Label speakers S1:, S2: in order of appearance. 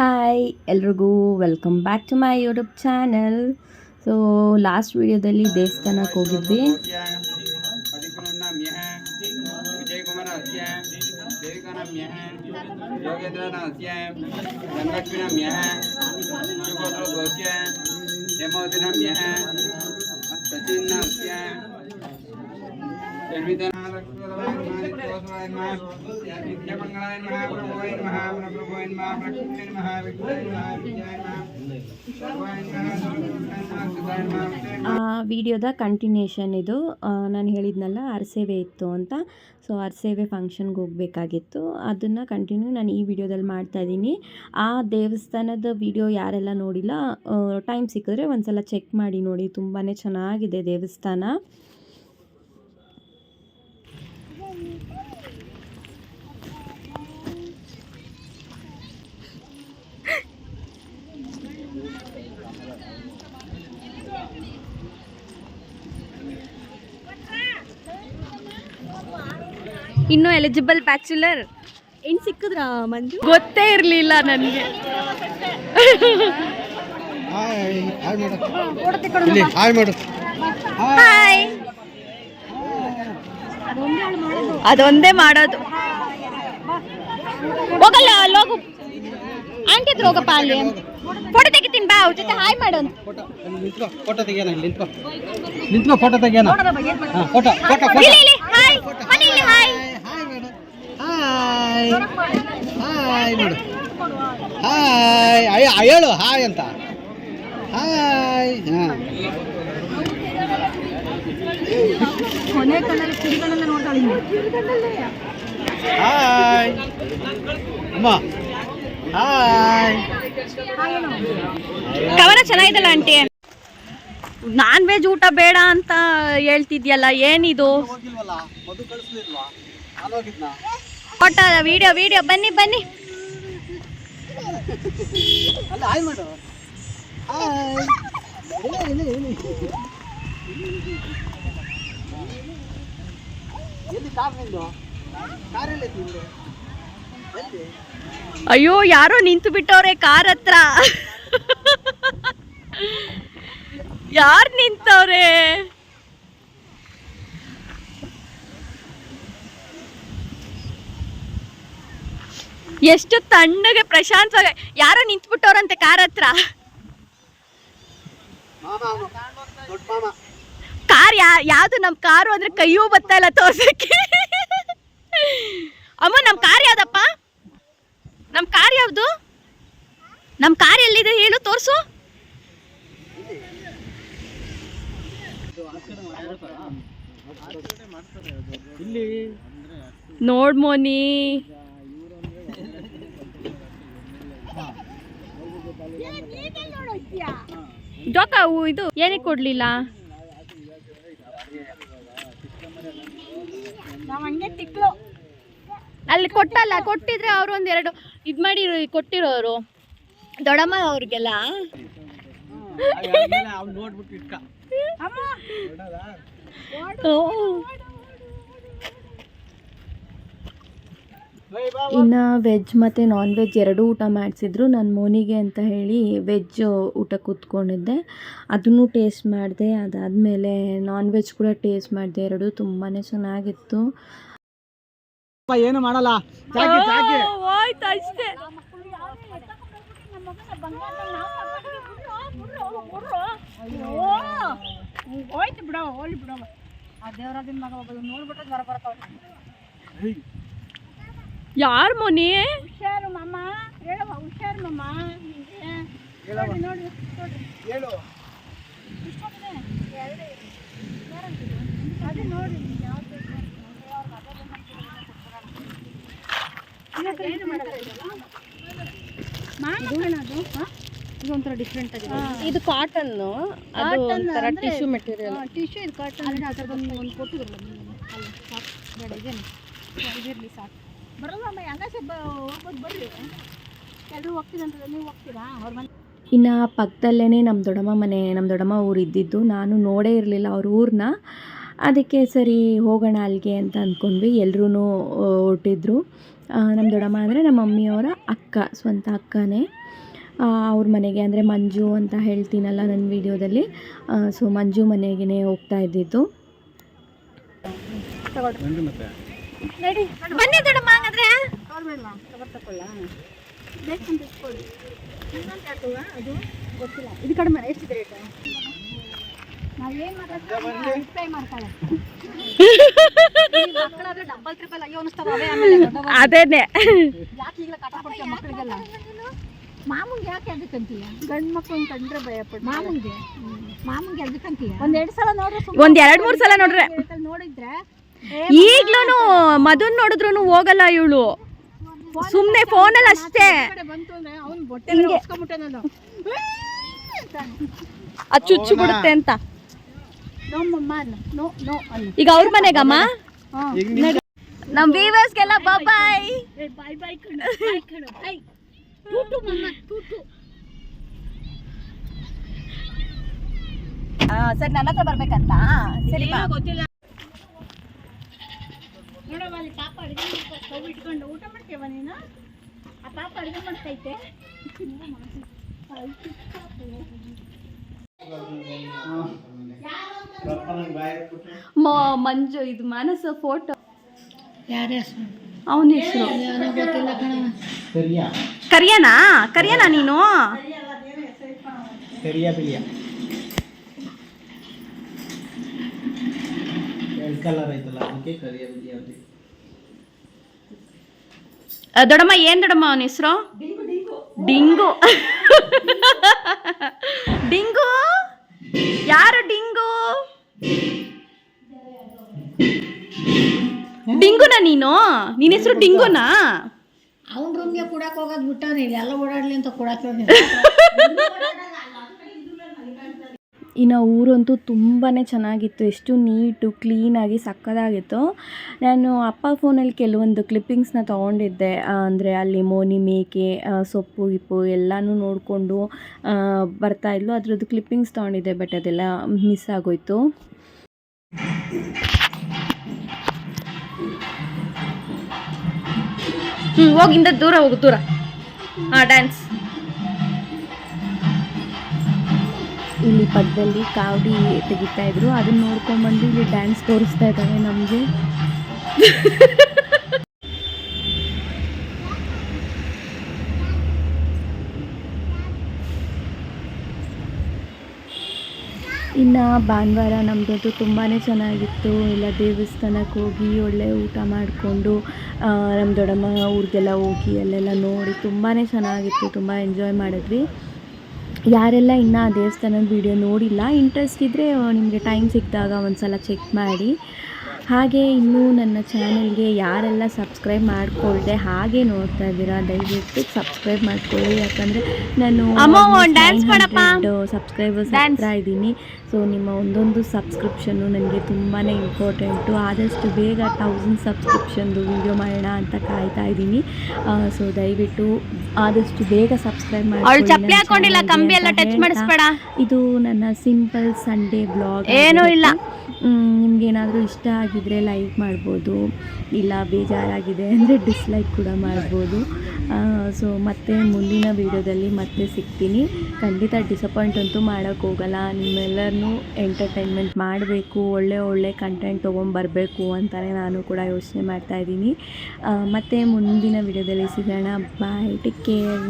S1: Hi ಎಲ್ರಿಗೂ welcome back to my YouTube channel. So last ವಿಡಿಯೋದಲ್ಲಿ ದೇವಸ್ಥಾನಕ್ಕೆ ಹೋಗಿದ್ವಿ. ವಿಡಿಯೋದ ಕಂಟಿನ್ಯೂಷನ್ ಇದು. ನಾನು ಹೇಳಿದ್ನಲ್ಲ ಅರಸೇವೆ ಇತ್ತು ಅಂತ. ಸೊ ಅರಸೇವೆ ಫಂಕ್ಷನ್ಗೆ ಹೋಗಬೇಕಾಗಿತ್ತು, ಅದನ್ನು ಕಂಟಿನ್ಯೂ ನಾನು ಈ ವಿಡಿಯೋದಲ್ಲಿ ಮಾಡ್ತಾಯಿದ್ದೀನಿ. ಆ ದೇವಸ್ಥಾನದ ವಿಡಿಯೋ ಯಾರೆಲ್ಲ ನೋಡಿಲ್ಲ, ಟೈಮ್ ಸಿಕ್ಕಿದ್ರೆ ಒಂದ್ಸಲ ಚೆಕ್ ಮಾಡಿ ನೋಡಿ, ತುಂಬಾ ಚೆನ್ನಾಗಿದೆ ದೇವಸ್ಥಾನ.
S2: ಇನ್ನೂ ಎಲಿಜಿಬಲ್ ಬ್ಯಾಚುಲರ್ ಏನು ಸಿಕ್ಕಿದ್ರ ಮಂಜು? ಗೊತ್ತೇ ಇರಲಿಲ್ಲ ನನಗೆ. ಹಾಯ್, ಅದೊಂದೇ ಮಾಡೋದು. ಹೋಗಲ್ಲ ಹೋಗು, ಆಂಟಿ ಹತ್ರ ಹೋಗಪ್ಪ, ಅಲ್ಲಿ ಫೋಟೋ ತೆಗಿತೀನಿ ಬಾ, ಅವ್ರ ಜೊತೆ ಹಾಯ್ ಮಾಡೋಣ.
S3: ಫೋಟೋ ತೆಗಿಯೋಣ, ನಿಂತ್ಕೋ ಫೋಟೋ ತೆಗಿಯೋಣ. ಫೋಟೋ ಫೋಟೋ
S2: ಇಲ್ಲಿ ಹಾಯ್, ಮನೆಯಲ್ಲಿ ಹಾಯ್
S3: ಹಾಯ್ ಹಾಯ್ ಮಾಡು. ಹಾಯ್ ಹೇಳು ಹಾಯ್ ಅಂತ. ಹಾಯ್. ಹಾಯ್ ಅಮ್ಮ. ಹಾಯ್.
S2: ಕವರ ಚೆನ್ನಾಗಿದಲ್ಲ ಆಂಟಿ. ನಾನ್ ವೆಜ್ ಊಟ ಬೇಡ ಅಂತ ಹೇಳ್ತಿದ್ಯಲ್ಲ, ಏನಿದು? ಫೋಟೋ ವಿಡಿಯೋ ಬನ್ನಿ ಬನ್ನಿ.
S3: ಹಾಯ್ ಮಾಡು. ಹಾಯ್. ಎಲ್ಲಿ ಕಾರ್ ನಿಂದು? ಕಾರಲ್ಲಿ ನಿಂದು?
S2: ಅಯ್ಯೋ, ಯಾರೋ ನಿಂತು ಬಿಟ್ಟವ್ರೆ ಕಾರ್ ಹತ್ರ. ಯಾರು ನಿಂತವ್ರೆ? ಎಷ್ಟು ತಣ್ಣಗೆ ಪ್ರಶಾಂತವಾಗಿ ಯಾರೋ ನಿಂತ್ಬಿಟ್ಟವ್ರಂತೆ ಕಾರ್ ಹತ್ರ. ಕಾರ್ ಯಾವ್ದು? ನಮ್ ಕಾರು ಅಂದ್ರೆ ಕೈಯೂ ಬರ್ತಾ ಇಲ್ಲ ತೋರ್ಸಕ್ಕೆ. ಅಮ್ಮ, ನಮ್ ಕಾರ್ ಯಾವ್ದಪ್ಪ? ನಮ್ ಕಾರ್ ಯಾವ್ದು? ನಮ್ ಕಾರ್ ಎಲ್ಲಿದೆ ಹೇಳು, ತೋರ್ಸು. ನೋಡ್ ಮೋನಿ, ಜೋಕ ಇದು ಏನಕ್ಕೆ ಕೊಡ್ಲಿಲ್ಲ? ಅಲ್ಲಿ ಕೊಟ್ಟಲ್ಲ, ಕೊಟ್ಟಿದ್ರೆ ಅವ್ರು ಒಂದೆರಡು ಇದ್ ಮಾಡಿ ಕೊಟ್ಟಿರೋರು ದೊಡ್ಡಮ್ಮ ಅವ್ರಿಗೆಲ್ಲ.
S1: ಇನ್ನು ವೆಜ್ ಮತ್ತು ನಾನ್ ವೆಜ್ ಎರಡೂ ಊಟ ಮಾಡಿಸಿದ್ರು. ನಾನು ಮೋನಿಗೆ ಅಂತ ಹೇಳಿ ವೆಜ್ ಊಟ ಕೂತ್ಕೊಂಡಿದ್ದೆ, ಅದನ್ನು ಟೇಸ್ಟ್ ಮಾಡಿದೆ. ಅದಾದಮೇಲೆ ನಾನ್ ವೆಜ್ ಕೂಡ ಟೇಸ್ಟ್ ಮಾಡಿದೆ. ಎರಡೂ ತುಂಬಾ ಚೆನ್ನಾಗಿತ್ತು.
S3: ಏನು ಮಾಡಲ್ಲ,
S2: ಆಯ್ತು ಅಷ್ಟೇ. ಯಾರು ಮೋನಿ?
S4: ಹುಷಾರು ಮಮ್ಮ, ಹೇಳುವ ಹುಷಾರು ಮಮ್ಮ. ನೋಡಿ ಹೇಳು, ಅದೇ ನೋಡಿ ಇದೊಂಥರ ಡಿಫ್ರೆಂಟ್ ಆಗಿದೆ.
S2: ಇದು ಕಾಟನ್, ಅದು ಒಂಥರ ಟಿಶ್ಯೂ ಮೆಟೀರಿಯಲ್.
S4: ಟಿಶ್ಯೂ ಇದು ಕಾಟನ್. ಅದರದೊಂದು ಒಂದು ಕೊಟ್ಟಿದ್ರಲ್ಲ ಬೇಡ, ಇದೇನು ಇದಿರಲಿ ಸಾಕು. ಬರಲ್ಲ ಅಮ್ಮ, ಹಂಗಾಸೆ ಹೋಗ್ಬೋದು, ಬರ್ರಿ. ಎಲ್ಲರೂ ಹೋಗ್ತೀನಿ ಅಂತ, ನೀವು ಹೋಗ್ತೀರಾ? ಅವ್ರ ಮನೆ
S1: ಇನ್ನು ಪಕ್ಕದಲ್ಲೇ ನಮ್ಮ ದೊಡ್ಡಮ್ಮ ಊರು ಇದ್ದಿದ್ದು. ನಾನು ನೋಡೇ ಇರಲಿಲ್ಲ ಅವ್ರ ಊರನ್ನ. ಅದಕ್ಕೆ ಸರಿ ಹೋಗೋಣ ಅಲ್ಲಿಗೆ ಅಂತ ಅಂದ್ಕೊಂಡ್ವಿ. ಎಲ್ಲರೂ ಹೊರಟಿದ್ರು. ನಮ್ಮ ದೊಡ್ಡಮ್ಮ ಅಂದರೆ ನಮ್ಮ ಮಮ್ಮಿಯವರ ಅಕ್ಕ, ಸ್ವಂತ ಅಕ್ಕನೇ. ಅವ್ರ ಮನೆಗೆ ಅಂದರೆ ಮಂಜು ಅಂತ ಹೇಳ್ತೀನಲ್ಲ ನನ್ನ ವಿಡಿಯೋದಲ್ಲಿ, ಸೊ ಮಂಜು ಮನೆಗೇ ಹೋಗ್ತಾ ಇದ್ದಿದ್ದು.
S2: ಬನ್ನಿ ದೊಡ್ಡಮ್ಮ ಹಾಗಾದ್ರೆ.
S4: ಅದು ಗೊತ್ತಿಲ್ಲ, ಇದು ಕಡಿಮೆ ಎಷ್ಟಿದೆ ರೇಟ್? ನಾವೇನು ಮಾಡ್ತಾಳೆ ಮಕ್ಕಳಾದ್ರೆ ಡಬಲ್ ಟ್ರಿಪಲ್ ಅಯ್ಯೋ ಅನಿಸ್ತಾವ ಅವೇ. ಆಮೇಲೆ
S2: ಅದೇನೆ
S4: ಯಾಕೆ ಈಗಲೇ ಕಾಟ ಕೊಡ್ತೀಯ ಮಕ್ಕಳಿಗೆಲ್ಲ? ಮಾಮೂಂಗೆ ಯಾಕೆ ಅದಕ್ಕಂತೀಯ? ಗಂಡು ಮಕ್ಕಳು ಕಂಡ್ರೆ ಭಯಪಟ್ಟು ಮಾಮೂಂಗೆ ಅದಕ್ಕಂತೀಯ? ಒಂದೆರಡು ಸಲ ನೋಡ್ರೆ,
S2: ಒಂದ್ 2-3 ಸಲ ನೋಡ್ರೆ
S4: ನೋಡಿದ್ರೆ
S2: ಈಗ್ಲೂನು ಮಧುನ್ ನೋಡಿದ್ರು ಹೋಗಲ್ಲ ಇವಳು, ಸುಮ್ನೆ ಫೋನಲ್ಲಿ ಅಷ್ಟೇ.
S4: ಬಂತು ಅಂದ್ರೆ ಅವ್ನು ಬೊಟ್ಟೆ ಹೊಸ್ಕೊಂಡ್ಬಿಟ್ಟೆ ನಾನು
S2: ಅದು ಚುಚ್ಚು ಬಿಡುತ್ತೆ ಅಂತ.
S1: ಈಗ ಅವ್ರ ಮನೆಗಮ್ಮ
S2: ನಮ್ ವೀವರ್ಸ್ಗೆಲ್ಲ ಬಾಯ್.
S4: ಬಾಯ್ ಬಾಯ್ ಕಣ ಟೂಟು ಮಮ್ಮ ಟೂಟು.
S2: ಸರಿ, ನನ್ನ ಹತ್ರ ಬರ್ಬೇಕಂತ. ಸರಿ ಬಾ.
S4: ಗೊತ್ತಿಲ್ಲ ನೋಡವ, ಅಲ್ಲಿ ಪಾಪ ಅಡುಗೆ ಸ್ಟವ್ ಇಟ್ಕೊಂಡು ಊಟ ಮಾಡ್ತೇವ ನೀನು? ಆ ಪಾಪ ಅಡುಗೆ ಮಾಡ್ತೈತೆ.
S1: ಮಂಜು, ಇದು ಮಾನಸ ಫೋಟೋ.
S4: ಯಾರ ಹೆಸರು?
S1: ಅವನ ಹೆಸರು
S4: ಗೊತ್ತಿಲ್ಲ ಕಣ.
S2: ಕರಿಯನಾ ನೀನು?
S1: ದೊಡ್ಡಮ್ಮ ಏನ್ ದೊಡ್ಡಮ್ಮ ಅವನ ಹೆಸರು? ಡಿಂಗು. ಡಿಂಗು ಯಾರು? ಡಿಂಗುನಾ ನೀನು? ನಿನ್ನ ಹೆಸರು ಡಿಂಗುನಾ?
S4: ಅವ್ನ ರೂಮ್ಗೆ ಕೊಡಕ್ಕೆ ಹೋಗೋದು ಬಿಟ್ಟಾನೆ, ಎಲ್ಲ ಓಡಾಡ್ಲಿ ಅಂತ ಕೊಡಕ್ಕೆ.
S1: ಇನ್ನು ಊರಂತೂ ತುಂಬಾ ಚೆನ್ನಾಗಿತ್ತು, ಎಷ್ಟು ನೀಟು ಕ್ಲೀನಾಗಿ ಸಕ್ಕದಾಗಿತ್ತು. ನಾನು ಅಪ್ಪ ಫೋನಲ್ಲಿ ಕೆಲವೊಂದು ಕ್ಲಿಪ್ಪಿಂಗ್ಸ್ನ ತೊಗೊಂಡಿದ್ದೆ, ಅಂದರೆ ಅಲ್ಲಿ ಮೋನಿ ಮೇಕೆ ಸೊಪ್ಪು ಗಿಪ್ಪು ಎಲ್ಲನೂ ನೋಡಿಕೊಂಡು ಬರ್ತಾಯಿದ್ಲು. ಅದರದ್ದು ಕ್ಲಿಪ್ಪಿಂಗ್ಸ್ ತೊಗೊಂಡಿದ್ದೆ, ಬಟ್ ಅದೆಲ್ಲ ಮಿಸ್ ಆಗೋಯ್ತು.
S2: ಹೋಗಿಂದ ದೂರ ಹೋಗು, ದೂರ. ಡ್ಯಾನ್ಸ್.
S1: ಇಲ್ಲಿ ಪಕ್ಕದಲ್ಲಿ ಕಾವಡಿ ತೆಗಿತಾ ಇದ್ರು, ಅದನ್ನ ನೋಡ್ಕೊಂಡ್ಬಂದು ಇಲ್ಲಿ ಡ್ಯಾನ್ಸ್ ತೋರಿಸ್ತಾ ಇದ್ದಾರೆ ನಮಗೆ. ಇನ್ನು ಭಾನುವಾರ ನಮ್ಮದಂತೂ ತುಂಬಾ ಚೆನ್ನಾಗಿತ್ತು. ಎಲ್ಲ ದೇವಸ್ಥಾನಕ್ಕೆ ಹೋಗಿ ಒಳ್ಳೆ ಊಟ ಮಾಡಿಕೊಂಡು ನಮ್ಮ ದೊಡ್ಡಮ್ಮ ಊರಿಗೆಲ್ಲ ಹೋಗಿ ಅಲ್ಲೆಲ್ಲ ನೋಡಿ ತುಂಬಾ ಚೆನ್ನಾಗಿತ್ತು, ತುಂಬ ಎಂಜಾಯ್ ಮಾಡಿದ್ವಿ. ಯಾರೆಲ್ಲ ಇನ್ನೂ ಆ ದೇವಸ್ಥಾನದ ವೀಡಿಯೋ ನೋಡಿಲ್ಲ, ಇಂಟ್ರೆಸ್ಟ್ ಇದ್ದರೆ ನಿಮಗೆ ಟೈಮ್ ಸಿಕ್ಕಿದಾಗ ಒಂದು ಸಲ ಚೆಕ್ ಮಾಡಿ. ಹಾಗೆ ಇನ್ನೂ ನನ್ನ ಚಾನಲ್ಗೆ ಯಾರೆಲ್ಲ ಸಬ್ಸ್ಕ್ರೈಬ್ ಮಾಡಿಕೊಳ್ಳದೆ ಹಾಗೆ ನೋಡ್ತಾ ಇದ್ದೀರಾ, ದಯವಿಟ್ಟು ಸಬ್ಸ್ಕ್ರೈಬ್ ಮಾಡ್ಕೊಳ್ಳಿ. ಯಾಕಂದರೆ ನಾನು ಸಬ್ಸ್ಕ್ರೈಬರ್ಸ್ ಹತ್ರ ಇದ್ದೀನಿ. ಸೊ ನಿಮ್ಮ ಒಂದೊಂದು ಸಬ್ಸ್ಕ್ರಿಪ್ಷನ್ನು ನನಗೆ ತುಂಬಾ ಇಂಪಾರ್ಟೆಂಟು. ಆದಷ್ಟು ಬೇಗ 1000 ಸಬ್ಸ್ಕ್ರಿಪ್ಷನ್ದು ವೀಡಿಯೋ ಮಾಡೋಣ ಅಂತ ಕಾಯ್ತಾ ಇದ್ದೀನಿ. ಸೊ ದಯವಿಟ್ಟು ಆದಷ್ಟು ಬೇಗ ಸಬ್ಸ್ಕ್ರೈಬ್ ಮಾಡಿ. ಇದು ನನ್ನ ಸಿಂಪಲ್ ಸಂಡೇ ಬ್ಲಾಗ್.
S2: ಏನೂ ಇಲ್ಲ.
S1: ನಿಮಗೇನಾದರೂ ಇಷ್ಟ ಆಗಿದರೆ ಲೈಕ್ ಮಾಡ್ಬೋದು, ಇಲ್ಲ ಬೇಜಾರಾಗಿದೆ ಅಂದರೆ ಡಿಸ್ಲೈಕ್ ಕೂಡ ಮಾಡ್ಬೋದು. ಸೊ ಮತ್ತೆ ಮುಂದಿನ ವೀಡಿಯೋದಲ್ಲಿ ಮತ್ತೆ ಸಿಗ್ತೀನಿ. ಖಂಡಿತ ಡಿಸಪಾಯಿಂಟ್ ಅಂತೂ ಮಾಡೋಕ್ಕೆ ಹೋಗಲ್ಲ. ನಿಮ್ಮೆಲ್ಲರನ್ನೂ ಎಂಟರ್ಟೈನ್ಮೆಂಟ್ ಮಾಡಬೇಕು, ಒಳ್ಳೆ ಕಂಟೆಂಟ್ ತೊಗೊಂಬರಬೇಕು ಅಂತಲೇ ನಾನು ಕೂಡ ಯೋಚನೆ ಮಾಡ್ತಾಯಿದ್ದೀನಿ. ಮತ್ತು ಮುಂದಿನ ವೀಡಿಯೋದಲ್ಲಿ ಸಿಗೋಣ. ಬಾಯ್, ಟೇಕ್ ಕೇರ್.